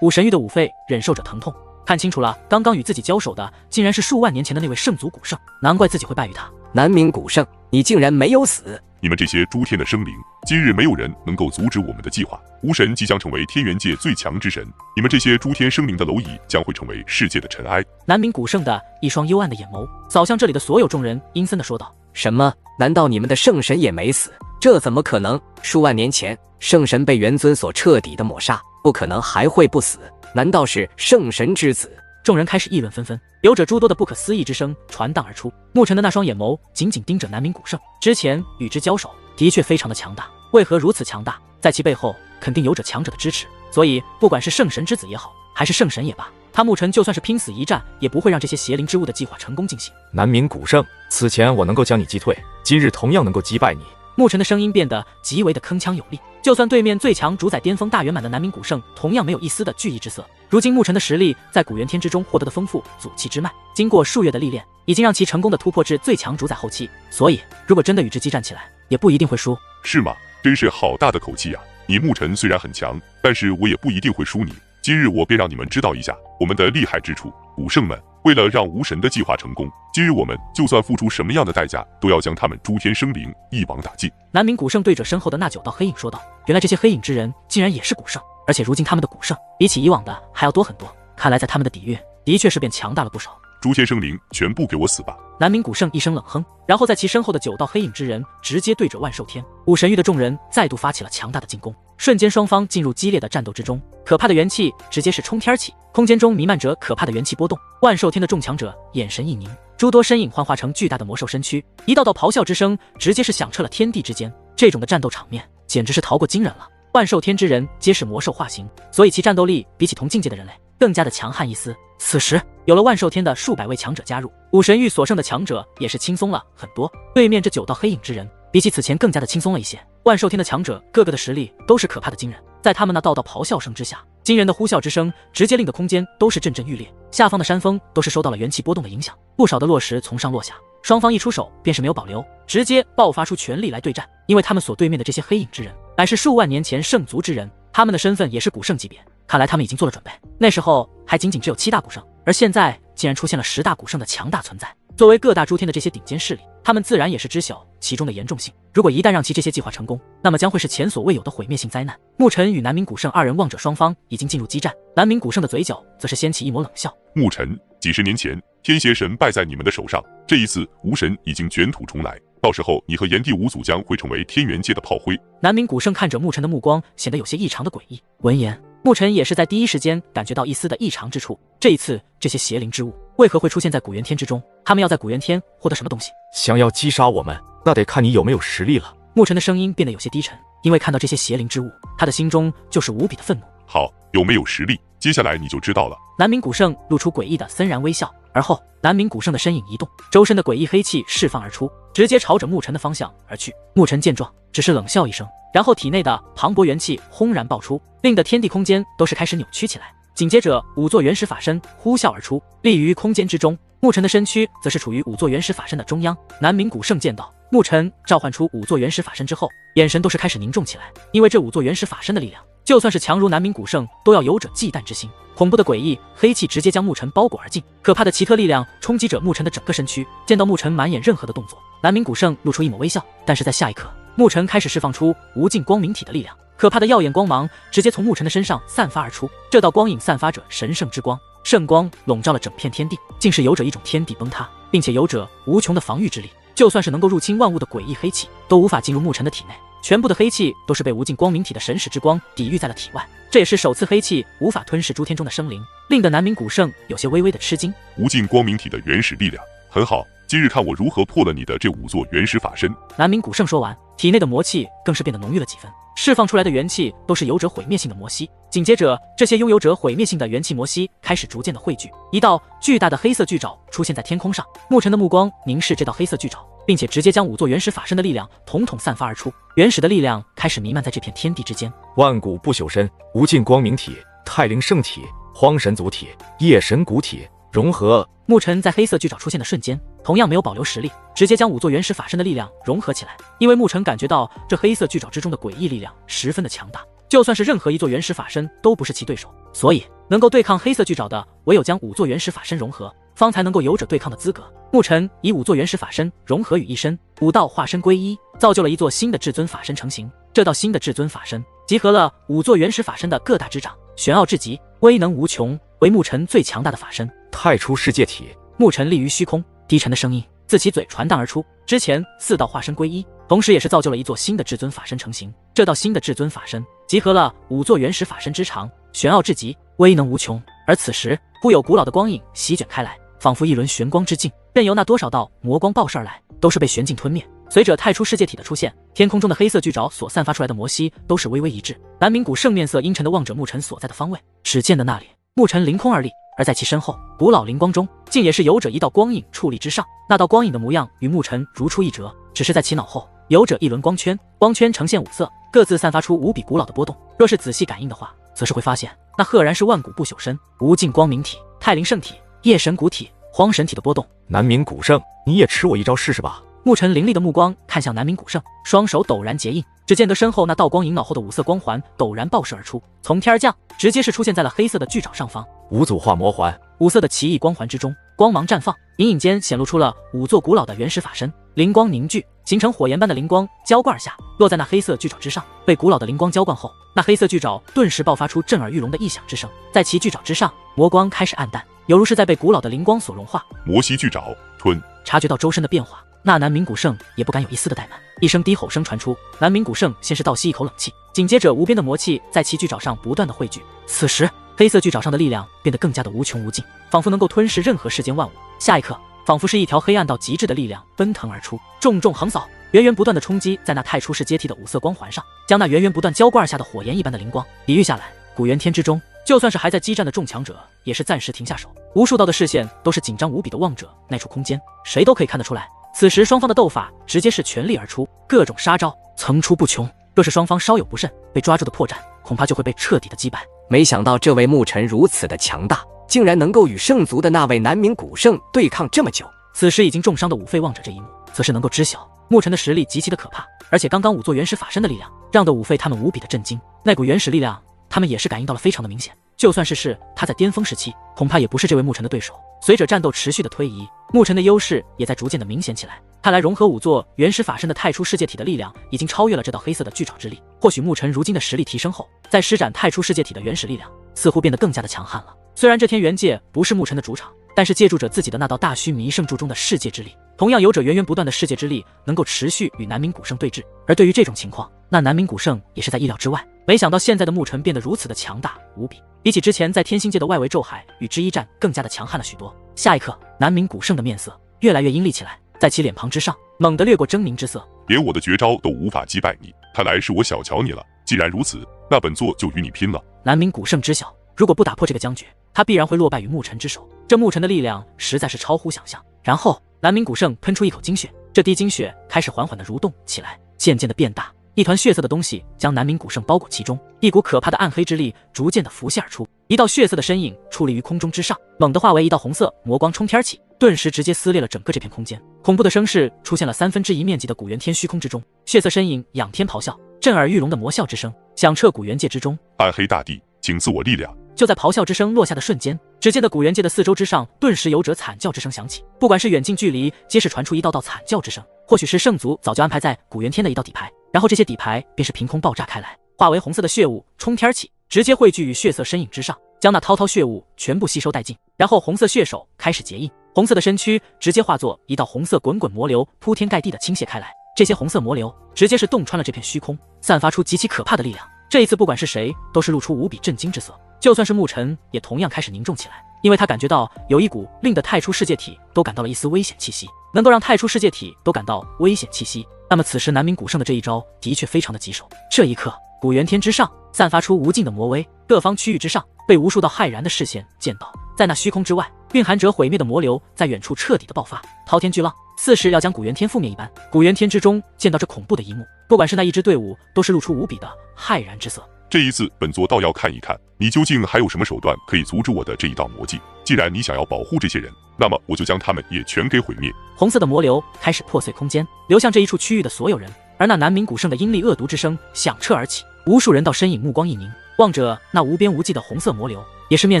武神域的武肺忍受着疼痛，看清楚了，刚刚与自己交手的竟然是数万年前的那位圣族古圣，难怪自己会败于他。南冥古圣，你竟然没有死！你们这些诸天的生灵，今日没有人能够阻止我们的计划。巫神即将成为天元界最强之神，你们这些诸天生灵的蝼蚁将会成为世界的尘埃。南冥古圣的一双幽暗的眼眸扫向这里的所有众人，阴森地说道：什么？难道你们的圣神也没死？这怎么可能？数万年前，圣神被元尊所彻底的抹杀，不可能还会不死。难道是圣神之子？众人开始议论纷纷，有着诸多的不可思议之声传荡而出。牧尘的那双眼眸紧紧盯着南冥古圣，之前与之交手的确非常的强大，为何如此强大？在其背后肯定有着强者的支持，所以不管是圣神之子也好，还是圣神也罢，他牧尘就算是拼死一战，也不会让这些邪灵之物的计划成功进行。南冥古圣，此前我能够将你击退，今日同样能够击败你。牧尘的声音变得极为的铿锵有力，就算对面最强主宰巅峰大圆满的南冥古圣同样没有一丝的惧意之色。如今牧尘的实力在古元天之中获得的丰富祖气之脉，经过数月的历练，已经让其成功的突破至最强主宰后期，所以如果真的与之激战起来，也不一定会输。是吗？真是好大的口气啊！你牧尘虽然很强，但是我也不一定会输你。今日我便让你们知道一下我们的厉害之处。古圣们，为了让无神的计划成功，今日我们就算付出什么样的代价，都要将他们诸天生灵一网打尽。南冥古圣对着身后的那9道黑影说道：原来这些黑影之人竟然也是古圣，而且如今他们的古圣比起以往的还要多很多，看来在他们的底蕴的确是变强大了不少。诸天生灵全部给我死吧！南冥古圣一声冷哼，然后在其身后的9道黑影之人直接对着万兽天、武神域的众人再度发起了强大的进攻，瞬间双方进入激烈的战斗之中，可怕的元气直接是冲天起，空间中弥漫着可怕的元气波动。万兽天的众强者眼神一凝，诸多身影幻化成巨大的魔兽身躯，一道道咆哮之声直接是响彻了天地之间，这种的战斗场面简直是逃过惊人了。万兽天之人皆是魔兽化形，所以其战斗力比起同境界的人类更加的强悍一丝。此时有了万兽天的数百位强者加入，武神域所剩的强者也是轻松了很多。对面这9道黑影之人比起此前更加的轻松了一些，万兽天的强者个个的实力都是可怕的惊人，在他们那道道咆哮声之下，惊人的呼啸之声直接令的空间都是阵阵欲裂，下方的山峰都是受到了元气波动的影响，不少的落石从上落下，双方一出手便是没有保留，直接爆发出全力来对战。因为他们所对面的这些黑影之人乃是数万年前圣族之人，他们的身份也是古圣级别，看来他们已经做了准备。那时候还仅仅只有7大古圣，而现在竟然出现了10大古圣的强大存在。作为各大诸天的这些顶尖势力，他们自然也是知晓其中的严重性，如果一旦让其这些计划成功，那么将会是前所未有的毁灭性灾难。牧尘与南冥古圣2人望着双方已经进入激战，南冥古圣的嘴角则是掀起一抹冷笑。牧尘，几十年前天邪神败在你们的手上，这一次无神已经卷土重来，到时候你和炎帝五祖将会成为天元界的炮灰。南冥古圣看着牧尘的目光显得有些异常的诡异，闻言牧尘也是在第一时间感觉到一丝的异常之处。这一次这些邪灵之物为何会出现在古元天之中？他们要在古元天获得什么东西？想要击杀我们，那得看你有没有实力了。牧尘的声音变得有些低沉，因为看到这些邪灵之物，他的心中就是无比的愤怒。好，有没有实力，接下来你就知道了。南冥古圣露出诡异的森然微笑，而后南冥古圣的身影移动，周身的诡异黑气释放而出，直接朝着牧尘的方向而去。牧尘见状只是冷笑一声，然后体内的磅礴元气轰然爆出，令得天地空间都是开始扭曲起来。紧接着5座原始法身呼啸而出，立于空间之中，牧尘的身躯则是处于5座原始法身的中央。南冥古圣见到牧尘召唤出5座原始法身之后，眼神都是开始凝重起来，因为这5座原始法身的力量就算是强如南冥古圣都要有者忌惮之心。恐怖的诡异黑气直接将牧尘包裹而进，可怕的奇特力量冲击着牧尘的整个身躯。见到牧尘满眼任何的动作，南冥古圣露出一抹微笑，但是在下一刻，牧尘开始释放出无尽光明体的力量，可怕的耀眼光芒直接从牧尘的身上散发而出，这道光影散发着神圣之光，圣光笼罩了整片天地，竟是有着一种天地崩塌，并且有着无穷的防御之力，就算是能够入侵万物的诡异黑气都无法进入牧尘的体内，全部的黑气都是被无尽光明体的神使之光抵御在了体外，这也是首次黑气无法吞噬诸天中的生灵，令得南冥古圣有些微微的吃惊。无尽光明体的原始力量很好，今日看我如何破了你的这5座原始法身。南冥古圣说完，体内的魔气更是变得浓郁了几分，释放出来的元气都是有着毁灭性的魔息。紧接着这些拥有着毁灭性的元气魔息开始逐渐的汇聚，一道巨大的黑色巨爪出现在天空上，牧尘的目光凝视这道黑色巨爪，并且直接将5座原始法身的力量统统散发而出，原始的力量开始弥漫在这片天地之间。万古不朽身，无尽光明体，太灵圣体，荒神族体，夜神谷体融合。牧尘在黑色巨爪出现的瞬间同样没有保留实力，直接将5座原始法身的力量融合起来，因为牧尘感觉到这黑色巨爪之中的诡异力量十分的强大，就算是任何一座原始法身都不是其对手，所以能够对抗黑色巨爪的，唯有将5座原始法身融合，方才能够有者对抗的资格。牧尘以5座原始法身融合于一身，5道化身归一，造就了一座新的至尊法身成型。这道新的至尊法身集合了5座原始法身的各大之长，玄奥至极，威能无穷，为牧尘最强大的法身。太初世界体。牧尘立于虚空，低沉的声音自其嘴传荡而出。之前4道化身归一，同时也是造就了一座新的至尊法身成型。这道新的至尊法身集合了5座原始法身之长，玄奥至极，威能无穷。而此时忽有古老的光影席卷开来，仿佛一轮玄光之境，任由那多少道魔光爆射而来，都是被玄境吞灭。随着太初世界体的出现，天空中的黑色巨爪所散发出来的魔息都是微微一滞。南冥谷圣面色阴沉地望着牧尘所在的方位，只见的那里牧尘凌空而立，而在其身后古老灵光中竟也是有着一道光影矗立之上。那道光影的模样与牧尘如出一辙，只是在其脑后有着一轮光圈，光圈呈现5色，各自散发出无比古老的波动。若是仔细感应的话，则是会发现那赫然是万古不朽身、无尽光明体、太灵圣体、夜神谷体、荒神体的波动。南冥古圣，你也吃我一招试试吧。牧尘凌厉的目光看向南冥古圣，双手陡然结印，只见得身后那道光影脑后的5色光环陡然爆射而出，从天而降，直接是出现在了黑色的巨爪上方。5组化魔环，5色的奇异光环之中，光芒绽放，隐隐间显露出了5座古老的原始法身，灵光凝聚，形成火焰般的灵光浇灌而下，落在那黑色巨爪之上。被古老的灵光浇灌后，那黑色巨爪顿时爆发出震耳欲聋的异响之声，在其巨爪之上，魔光开始暗淡，犹如是在被古老的灵光所融化。魔息巨爪吞。察觉到周身的变化，那南冥古圣也不敢有一丝的怠慢，一声低吼声传出。南冥古圣先是倒吸一口冷气，紧接着无边的魔气在其巨爪上不断的汇聚。此时黑色巨爪上的力量变得更加的无穷无尽，仿佛能够吞噬任何世间万物。下一刻，仿佛是一条黑暗到极致的力量奔腾而出，重重横扫，源源不断的冲击在那太初世阶梯的5色光环上，将那源源不断浇灌而下的火焰一般的灵光抵御下来。古元天之中，就算是还在激战的众强者，也是暂时停下手。无数道的视线都是紧张无比的望着那处空间，谁都可以看得出来，此时双方的斗法直接是全力而出，各种杀招层出不穷。若是双方稍有不慎，被抓住的破绽，恐怕就会被彻底的击败。没想到这位牧尘如此的强大，竟然能够与圣族的那位南冥古圣对抗这么久。此时已经重伤的武费望着这一幕，则是能够知晓牧尘的实力极其的可怕，而且刚刚5座原始法身的力量，让的武费他们无比的震惊。那股原始力量，他们也是感应到了非常的明显，就算是他在巅峰时期，恐怕也不是这位牧尘的对手。随着战斗持续的推移，牧尘的优势也在逐渐的明显起来。看来融合5座原始法身的太初世界体的力量，已经超越了这道黑色的巨爪之力。或许牧尘如今的实力提升后，在施展太初世界体的原始力量，似乎变得更加的强悍了。虽然这天元界不是牧尘的主场，但是借助着自己的那道大须弥圣柱中的世界之力，同样有着源源不断的世界之力，能够持续与南冥古圣对峙。而对于这种情况，那南冥古圣也是在意料之外。没想到现在的牧尘变得如此的强大无比，比起之前在天星界的外围咒海与之一战更加的强悍了许多。下一刻，南冥古圣的面色越来越阴厉起来，在其脸庞之上猛地掠过狰狞之色。连我的绝招都无法击败你，看来是我小瞧你了。既然如此，那本座就与你拼了。南冥古圣知晓，如果不打破这个僵局，他必然会落败于牧尘之手。这牧尘的力量实在是超乎想象。然后南冥古圣喷出一口精血，这滴精血开始缓缓地蠕动起来，渐渐地变大，一团血色的东西将南冥古圣包裹其中，一股可怕的暗黑之力逐渐地浮现而出。一道血色的身影矗立于空中之上，猛地化为一道红色魔光冲天起，顿时直接撕裂了整个这片空间。恐怖的声势出现了1/3面积的古元天虚空之中，血色身影仰天咆哮，震耳欲聋的魔笑之声响彻古元界之中。暗黑大帝，请赐我力量！就在咆哮之声落下的瞬间，只见的古元界的4周之上顿时有者惨叫之声响起，不管是远近距离，皆是传出一道道惨叫之声。或许是圣族早就安排在古元天的一道底牌，然后这些底牌便是凭空爆炸开来，化为红色的血雾冲天起，直接汇聚于血色身影之上，将那滔滔血雾全部吸收殆尽。然后红色血手开始结印，红色的身躯直接化作一道红色滚滚魔流，铺天盖地的倾泻开来。这些红色魔流直接是洞穿了这片虚空，散发出极其可怕的力量。这一次不管是谁，都是露出无比震惊之色，就算是牧尘也同样开始凝重起来，因为他感觉到有一股令得太初世界体都感到了一丝危险气息，能够让太初世界体都感到危险气息，那么此时南冥古圣的这一招的确非常的棘手。这一刻，古元天之上散发出无尽的魔威，各方区域之上被无数道骇然的视线见到，在那虚空之外，蕴含着毁灭的魔流在远处彻底的爆发，滔天巨浪似是要将古元天覆灭一般。古元天之中见到这恐怖的一幕，不管是那一支队伍，都是露出无比的骇然之色。这一次本座倒要看一看，你究竟还有什么手段可以阻止我的这一道魔技。既然你想要保护这些人，那么我就将他们也全给毁灭。红色的魔流开始破碎空间，流向这一处区域的所有人，而那南冥古圣的阴厉恶毒之声响彻而起，无数人道身影目光一凝，望着那无边无际的红色魔流，也是面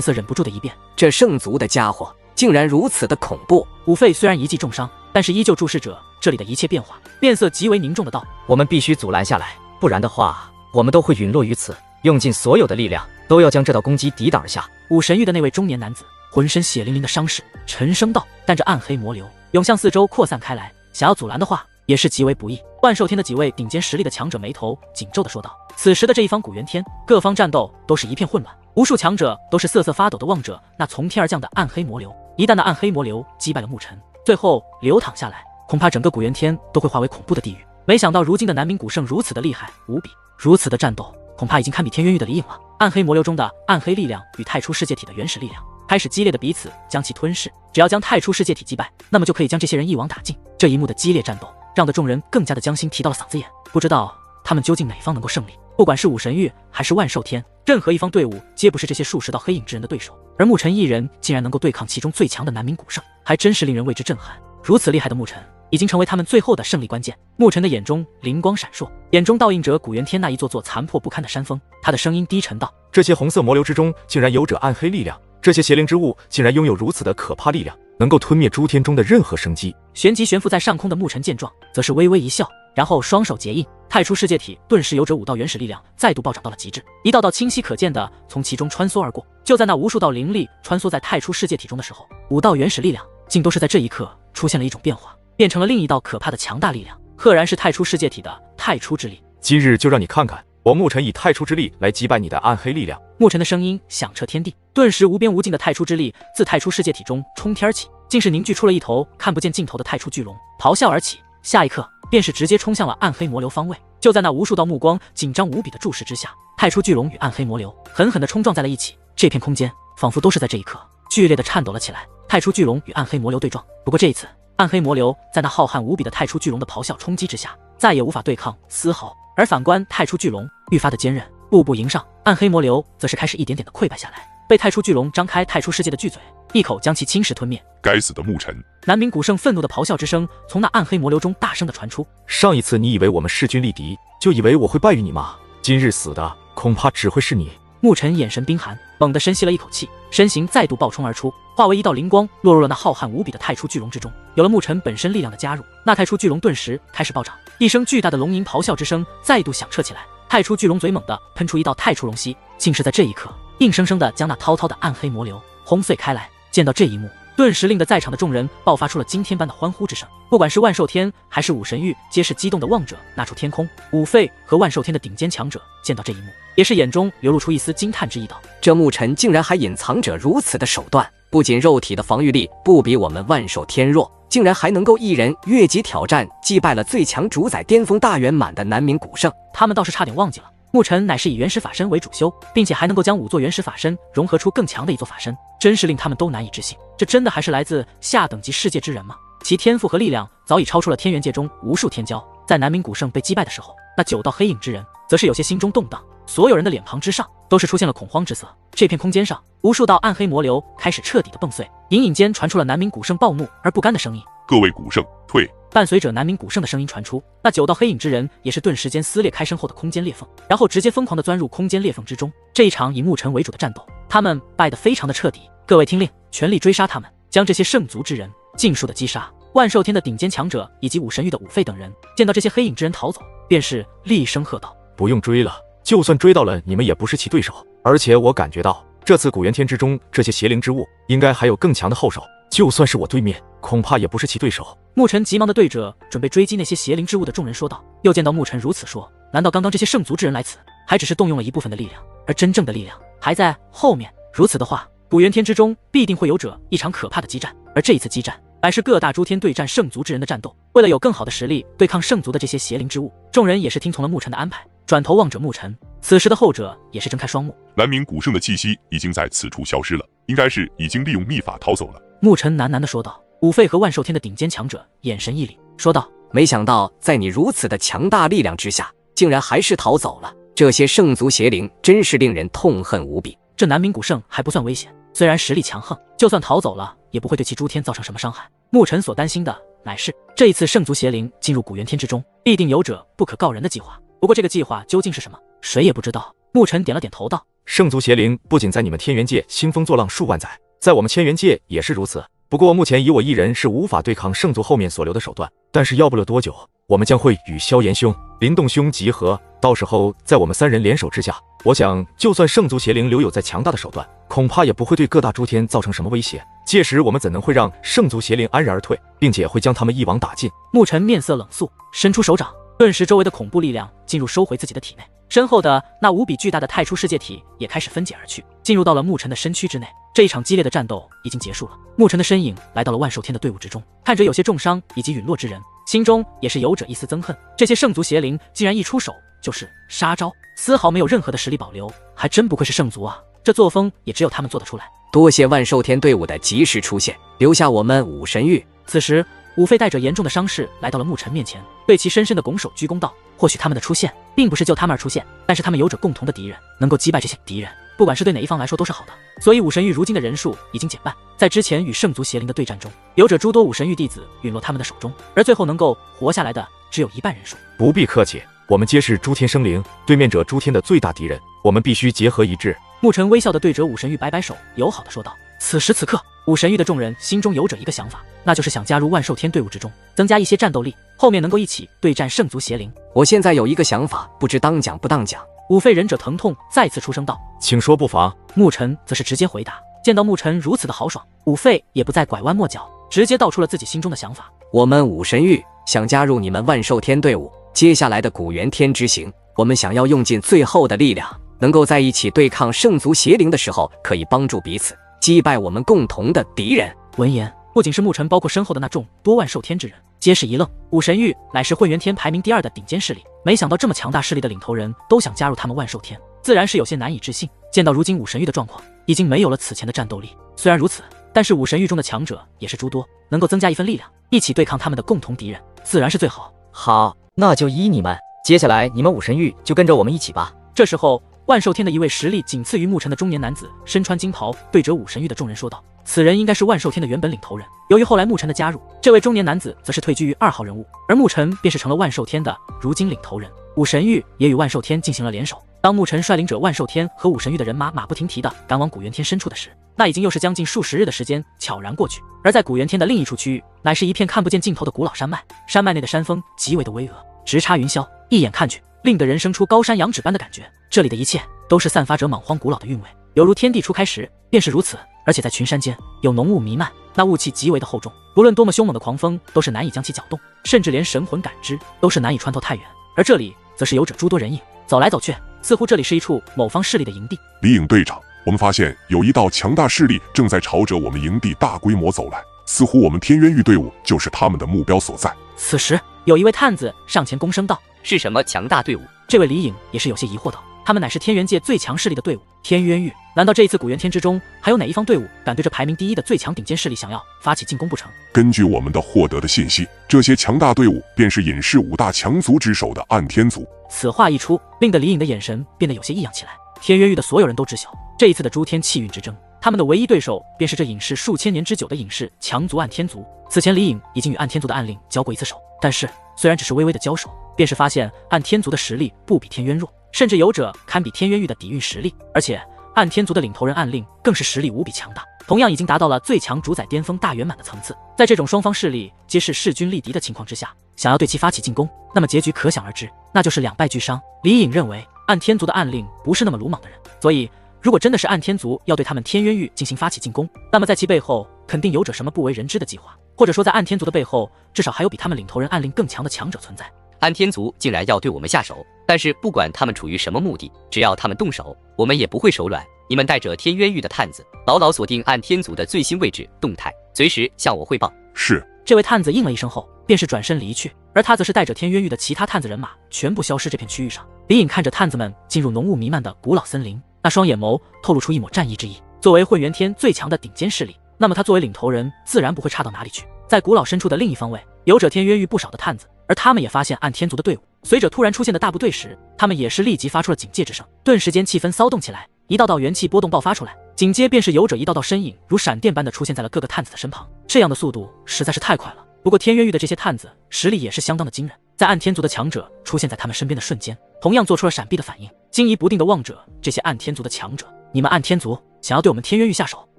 色忍不住的一变。这圣族的家伙竟然如此的恐怖！武费虽然一记重伤，但是依旧注视着这里的一切变化，面色极为凝重的道：“我们必须阻拦下来，不然的话，我们都会陨落于此。用尽所有的力量，都要将这道攻击抵挡而下。”武神域的那位中年男子，浑身血淋淋的伤势，沉声道，带着暗黑魔流涌向四周扩散开来，想要阻拦的话，也是极为不易。万寿天的几位顶尖实力的强者眉头紧皱的说道。此时的这一方古元天，各方战斗都是一片混乱，无数强者都是瑟瑟发抖的望着那从天而降的暗黑魔流。一旦那暗黑魔流击败了牧尘，最后流淌下来，恐怕整个古元天都会化为恐怖的地狱。没想到如今的南冥古圣如此的厉害无比，如此的战斗恐怕已经堪比天渊域的李颖了。暗黑魔流中的暗黑力量与太初世界体的原始力量开始激烈的彼此将其吞噬，只要将太初世界体击败，那么就可以将这些人一网打尽。这一幕的激烈战斗让得众人更加的将心提到了嗓子眼，不知道他们究竟哪方能够胜利。不管是武神域还是万寿天，任何一方队伍皆不是这些数十道黑影之人的对手，而牧尘一人竟然能够对抗其中最强的南冥古圣，还真是令人为之震撼。如此厉害的牧尘已经成为他们最后的胜利关键。牧尘的眼中灵光闪烁，眼中倒映着古元天那一座座残破不堪的山峰。他的声音低沉道：“这些红色魔流之中竟然有着暗黑力量，这些邪灵之物竟然拥有如此的可怕力量，能够吞灭诸天中的任何生机。”旋即悬浮在上空的牧尘见状，则是微微一笑，然后双手结印，太初世界体顿时有着5道原始力量再度暴涨到了极致，一道道清晰可见的从其中穿梭而过。就在那无数道灵力穿梭在太初世界体中的时候，5道原始力量竟都是在这一刻出现了一种变化，变成了另一道可怕的强大力量，赫然是太初世界体的太初之力。今日就让你看看我牧尘以太初之力来击败你的暗黑力量。牧尘的声音响彻天地，顿时无边无尽的太初之力自太初世界体中冲天起，竟是凝聚出了一头看不见尽头的太初巨龙，咆哮而起，下一刻便是直接冲向了暗黑魔流方位。就在那无数道目光紧张无比的注视之下，太初巨龙与暗黑魔流狠狠地冲撞在了一起，这片空间仿佛都是在这一刻剧烈地颤抖了起来。太初巨龙与暗黑魔流对撞，不过这一次暗黑魔流在那浩瀚无比的太初巨龙的咆哮冲击之下，再也无法对抗丝毫，而反观太初巨龙愈发的坚韧，步步迎上，暗黑魔流则是开始一点点的溃败下来，被太初巨龙张开太初世界的巨嘴一口将其侵蚀吞灭。该死的牧尘！南冥古圣愤怒的咆哮之声从那暗黑魔流中大声的传出。上一次你以为我们势均力敌，就以为我会败于你吗？今日死的恐怕只会是你。牧尘眼神冰寒，猛地深吸了一口气，身形再度暴冲而出，化为一道灵光落入了那浩瀚无比的太初巨龙之中。有了牧尘本身力量的加入，那太初巨龙顿时开始暴涨，一声巨大的龙吟咆哮之声再度响彻起来。太初巨龙嘴猛地喷出一道太初龙息，竟是在这一刻硬生生的将那滔滔的暗黑魔流轰碎开来。见到这一幕，顿时令得在场的众人爆发出了惊天般的欢呼之声，不管是万寿天还是武神域，皆是激动的望着那处天空。武费和万寿天的顶尖强者见到这一幕，也是眼中流露出一丝惊叹之意道：这牧尘竟然还隐藏着如此的手段，不仅肉体的防御力不比我们万寿天弱，竟然还能够一人越级挑战击败了最强主宰巅峰大圆满的南冥古圣。他们倒是差点忘记了，牧尘乃是以原始法身为主修，并且还能够将5座原始法身融合出更强的一座法身，真是令他们都难以置信。这真的还是来自下等级世界之人吗？其天赋和力量早已超出了天元界中无数天骄。在南冥古圣被击败的时候，那9道黑影之人则是有些心中动荡，所有人的脸庞之上都是出现了恐慌之色。这片空间上，无数道暗黑魔流开始彻底的迸碎，隐隐间传出了南冥古圣暴怒而不甘的声音：各位古圣，退！伴随着南冥古圣的声音传出，那9道黑影之人也是顿时间撕裂开身后的空间裂缝，然后直接疯狂地钻入空间裂缝之中。这一场以牧尘为主的战斗，他们败得非常的彻底。各位听令，全力追杀他们，将这些圣族之人尽数的击杀。万寿天的顶尖强者以及武神域的武费等人见到这些黑影之人逃走，便是厉声喝道：不用追了，就算追到了，你们也不是其对手。而且我感觉到这次古元天之中这些邪灵之物应该还有更强的后手，就算是我对面，恐怕也不是其对手。牧尘急忙地对着准备追击那些邪灵之物的众人说道。又见到牧尘如此说，难道刚刚这些圣族之人来此还只是动用了一部分的力量，而真正的力量还在后面？如此的话，古元天之中必定会有着一场可怕的激战，而这一次激战乃是各大诸天对战圣族之人的战斗。为了有更好的实力对抗圣族的这些邪灵之物，众人也是听从了牧尘的安排，转头望着牧尘。此时的后者也是睁开双目，南冥古圣的气息已经在此处消失了，应该是已经利用秘法逃走了。牧尘喃喃地说道。武费和万寿天的顶尖强者眼神一凛，说道：没想到在你如此的强大力量之下，竟然还是逃走了。这些圣族邪灵真是令人痛恨无比。这南冥古圣还不算危险，虽然实力强横，就算逃走了也不会对其诸天造成什么伤害。牧尘所担心的乃是这一次圣族邪灵进入古元天之中，必定有着不可告人的计划。不过这个计划究竟是什么，谁也不知道。牧尘点了点头道：“圣族邪灵不仅在你们天元界兴风作浪数万载，在我们千元界也是如此。不过目前以我一人是无法对抗圣族后面所留的手段，但是要不了多久，我们将会与萧炎兄、林动兄集合，到时候在我们3人联手之下，我想就算圣族邪灵留有再强大的手段，恐怕也不会对各大诸天造成什么威胁。届时我们怎能会让圣族邪灵安然而退，并且会将他们一网打尽？”牧尘面色冷肃，伸出手掌，顿时周围的恐怖力量进入收回自己的体内，身后的那无比巨大的太初世界体也开始分解而去，进入到了牧尘的身躯之内。这一场激烈的战斗已经结束了，牧尘的身影来到了万兽天的队伍之中，看着有些重伤以及陨落之人，心中也是有着一丝憎恨。这些圣族邪灵竟然一出手就是杀招，丝毫没有任何的实力保留，还真不愧是圣族啊，这作风也只有他们做得出来。多谢万兽天队伍的及时出现，留下我们武神域。此时武费带着严重的伤势来到了牧尘面前，对其深深的拱手鞠躬道：“或许他们的出现并不是就他们而出现，但是他们有着共同的敌人，能够击败这些敌人，不管是对哪一方来说都是好的。所以武神域如今的人数已经减半，在之前与圣族邪灵的对战中，有着诸多武神域弟子陨落他们的手中，而最后能够活下来的只有1半人数。”不必客气，我们皆是诸天生灵，对面者诸天的最大敌人，我们必须结合一致。牧尘微笑地对着武神域摆摆手，友好地说道。此时此刻，武神域的众人心中有着一个想法，那就是想加入万兽天队伍之中，增加一些战斗力，后面能够一起对战圣族邪灵。我现在有一个想法，不知当讲不当讲。武费忍者疼痛再次出声道：“请说，不妨。”牧尘则是直接回答。见到牧尘如此的豪爽，武费也不再拐弯抹角，直接道出了自己心中的想法。我们武神域想加入你们万兽天队伍，接下来的古元天之行，我们想要用尽最后的力量，能够在一起对抗圣族邪灵的时候，可以帮助彼此击败我们共同的敌人。闻言，不仅是牧尘，包括身后的那众多万兽天之人，皆是一愣。武神域乃是混元天排名第2的顶尖势力，没想到这么强大势力的领头人都想加入他们万兽天，自然是有些难以置信。见到如今武神域的状况，已经没有了此前的战斗力。虽然如此，但是武神域中的强者也是诸多，能够增加一份力量，一起对抗他们的共同敌人，自然是最好。好，那就依你们，接下来你们武神域就跟着我们一起吧。这时候，万兽天的一位实力仅次于牧尘的中年男子身穿金袍，对着武神域的众人说道。此人应该是万兽天的原本领头人，由于后来牧尘的加入，这位中年男子则是退居于2号人物，而牧尘便是成了万兽天的如今领头人。武神域也与万兽天进行了联手。当牧尘率领着万兽天和武神域的人马不停蹄地赶往古元天深处的时，那已经又是将近数十日的时间悄然过去。而在古元天的另一处区域，乃是一片看不见尽头的古老山脉，山脉内的山峰极为的巍峨，直插云霄，一眼看去，令得人生出高山仰止般的感觉。这里的一切都是散发着莽荒古老的韵味，犹如天地初开时便是如此。而且在群山间有浓雾弥漫，那雾气极为的厚重，不论多么凶猛的狂风都是难以将其搅动，甚至连神魂感知都是难以穿透太远。而这里则是有着诸多人影，走来走去，似乎这里是一处某方势力的营地。李颖队长，我们发现有一道强大势力正在朝着我们营地大规模走来，似乎我们天渊域队伍就是他们的目标所在。此时有一位探子上前躬声道：“是什么强大队伍？”这位李颖也是有些疑惑道：“他们乃是天元界最强势力的队伍，天渊域。难道这一次古元天之中，还有哪一方队伍敢对这排名第1的最强顶尖势力想要发起进攻不成？”根据我们的获得的信息，这些强大队伍便是隐世5大强族之首的暗天族。此话一出，令得李颖的眼神变得有些异样起来。天渊域的所有人都知晓，这一次的诸天气运之争，他们的唯一对手便是这隐世数千年之久的隐世强族暗天族。此前李颖已经与暗天族的暗令交过一次手，但是虽然只是微微的交手，便是发现暗天族的实力不比天渊弱，甚至有着堪比天渊域的底蕴实力。而且暗天族的领头人暗令更是实力无比强大，同样已经达到了最强主宰巅峰大圆满的层次。在这种双方势力皆是势均力敌的情况之下，想要对其发起进攻，那么结局可想而知，那就是2败俱伤。李颖认为暗天族的暗令不是那么鲁莽的人，所以如果真的是暗天族要对他们天渊域进行发起进攻，那么在其背后肯定有着什么不为人知的计划，或者说在暗天族的背后，至少还有比他们领头人暗令更强的强者存在。暗天族竟然要对我们下手，但是不管他们处于什么目的，只要他们动手，我们也不会手软。你们带着天渊域的探子，牢牢锁定暗天族的最新位置动态，随时向我汇报。是。这位探子应了一声后，便是转身离去，而他则是带着天渊域的其他探子人马全部消失这片区域上。李颖看着探子们进入浓雾弥漫的古老森林，那双眼眸透露出一抹战意之意。作为混元天最强的顶尖势力，那么他作为领头人，自然不会差到哪里去。在古老深处的另一方位，有着天渊域不少的探子，而他们也发现暗天族的队伍随着突然出现的大部队时，他们也是立即发出了警戒之声，顿时间气氛骚动起来，一道道元气波动爆发出来，紧接便是有着一道道身影如闪电般的出现在了各个探子的身旁。这样的速度实在是太快了。不过天渊域的这些探子实力也是相当的惊人，在暗天族的强者出现在他们身边的瞬间，同样做出了闪避的反应，惊疑不定地望着这些暗天族的强者。你们暗天族想要对我们天渊域下手？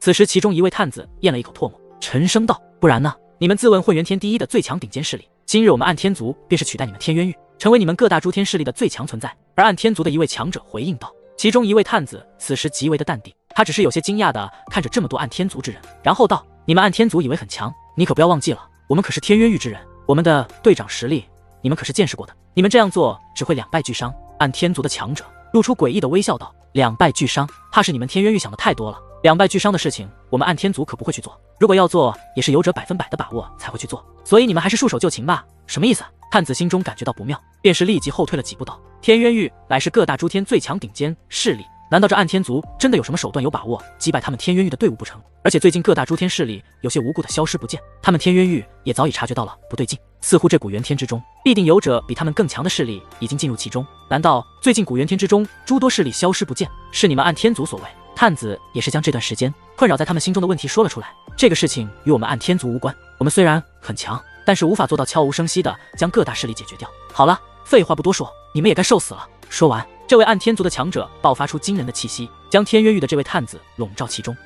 此时其中一位探子咽了一口唾沫，沉声道：不然呢？你们自问混元天第一的最强顶尖势力，今日我们暗天族便是取代你们天渊域，成为你们各大诸天势力的最强存在。而暗天族的一位强者回应道，其中一位探子此时极为的淡定，他只是有些惊讶地看着这么多暗天族之人，然后道：你们暗天族以为很强，你可不要忘记了，我们可是天渊域之人，我们的队长实力你们可是见识过的，你们这样做只会两败俱伤。暗天族的强者露出诡异的微笑道，两败俱伤，怕是你们天渊域想的太多了，两败俱伤的事情我们暗天族可不会去做，如果要做也是有着100%的把握才会去做，所以你们还是束手就擒吧。什么意思？探子心中感觉到不妙，便是立即后退了几步道，天渊域乃是各大诸天最强顶尖势力，难道这暗天族真的有什么手段有把握击败他们天渊域的队伍不成？而且最近各大诸天势力有些无故的消失不见，他们天渊域也早已察觉到了不对劲，似乎这古元天之中必定有着比他们更强的势力已经进入其中。难道最近古元天之中诸多势力消失不见是你们暗天族所为？探子也是将这段时间困扰在他们心中的问题说了出来。这个事情与我们暗天族无关，我们虽然很强，但是无法做到悄无声息的将各大势力解决掉。好了，废话不多说，你们也该受死了。说完，这位暗天族的强者爆发出惊人的气息，将天渊域的这位探子笼罩其中。